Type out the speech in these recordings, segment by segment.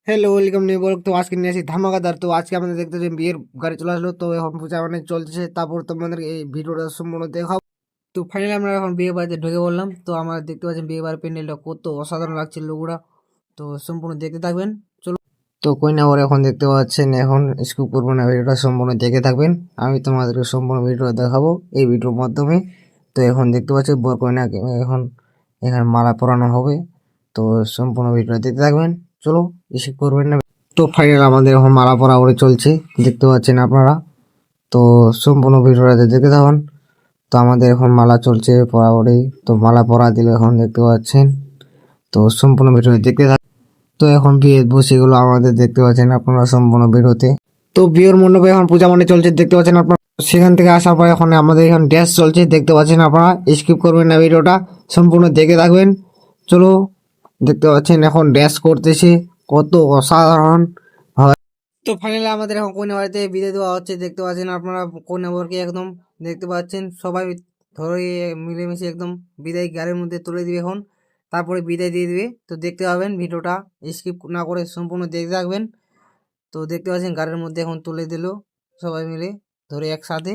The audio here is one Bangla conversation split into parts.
Hello, welcome new blog. তো আজকে নিয়ে আসি ধামাকাদার। তো আজকে আমাদের দেখতে যে বিয়ের গাড়ি চলে আসলো, তো এখন পূজা মানে চলছে। তারপর তোমাদের এই ভিডিওটা সম্পূর্ণ দেখাবো। তো ফাইনালি আমরা এখন বিয়ে বাড়িতে ঢুকে বললাম। তো আমরা দেখতে পাচ্ছি বিয়ে বাড়ির প্যান্ডেলটা কত অসাধারণ লাগছে লোকরা। তো সম্পূর্ণ দেখতে থাকবেন। চলো। তো কইনা ওর এখন দেখতে পাচ্ছেন, এখন স্কিপ করবো না, ভিডিওটা সম্পূর্ণ দেখে থাকবেন। আমি তোমাদেরকে সম্পূর্ণ ভিডিওটা দেখাবো এই ভিডিওর মাধ্যমে। তো এখন দেখতে পাচ্ছি বর কইনাকে এখন এখানে মালা পরানো হবে। তো সম্পূর্ণ ভিডিওটা দেখতে থাকবেন। চলো, স্কিপ করবেন না। তো ফাইনাল আমাদের এখন মালা পরা করে চলছে, দেখতে পাচ্ছেন আপনারা। তো সম্পূর্ণ ভিডিওটা দেখতে থাকুন। তো আমাদের এখন মালা চলছে পরাপরি। তো মালা পরা দিল এখন দেখতে পাচ্ছেন। তো সম্পূর্ণ ভিডিও দেখতে থাকুন। তো এখন বিয়ের বসেগুলো আমাদের দেখতে পাচ্ছেন আপনারা সম্পূর্ণ ভিডিওতে। তো বিয়ের মণ্ডপে এখন পূজা মানে চলছে, দেখতে পাচ্ছেন আপনারা। সেখান থেকে আসার পরে এখন আমাদের এখন ড্যান্স চলছে, দেখতে পাচ্ছেন আপনারা। স্কিপ করবেন না, ভিডিওটা সম্পূর্ণ দেখে থাকবেন। চলো, দেখতে পাচ্ছেন এখন ড্যান্স করতেছে, কত অসাধারণ। তো ফাইনালি আমাদের এখন কন্যা বাড়িতে বিদায় দেওয়া হচ্ছে, দেখতে পাচ্ছেন আপনারা। কন্যা বরকে একদম দেখতে পাচ্ছেন সবাই ধরে মিলেমিশে একদম বিদায় গাড়ির মধ্যে তুলে দিবে এখন। তারপরে বিদায় দিয়ে দিবে। তো দেখতে পাবেন ভিডিওটা, স্কিপ না করে সম্পূর্ণ দেখতে থাকবেন। তো দেখতে পাচ্ছেন গাড়ির মধ্যে এখন তুলে দিল সবাই মিলে ধরে একসাথে।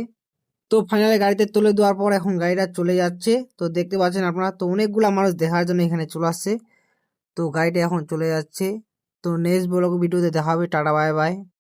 তো ফাইনালি গাড়িতে তুলে দেওয়ার পর এখন গাড়িটা চলে যাচ্ছে। তো দেখতে পাচ্ছেন আপনারা, তো অনেকগুলা মানুষ দেখার জন্য এখানে চলে আসছে। তো গাড়িটা এখন চলে যাচ্ছে। তো নেক্সট ব্লগ ভিডিওতে দেখা হবে। Tata, bye bye.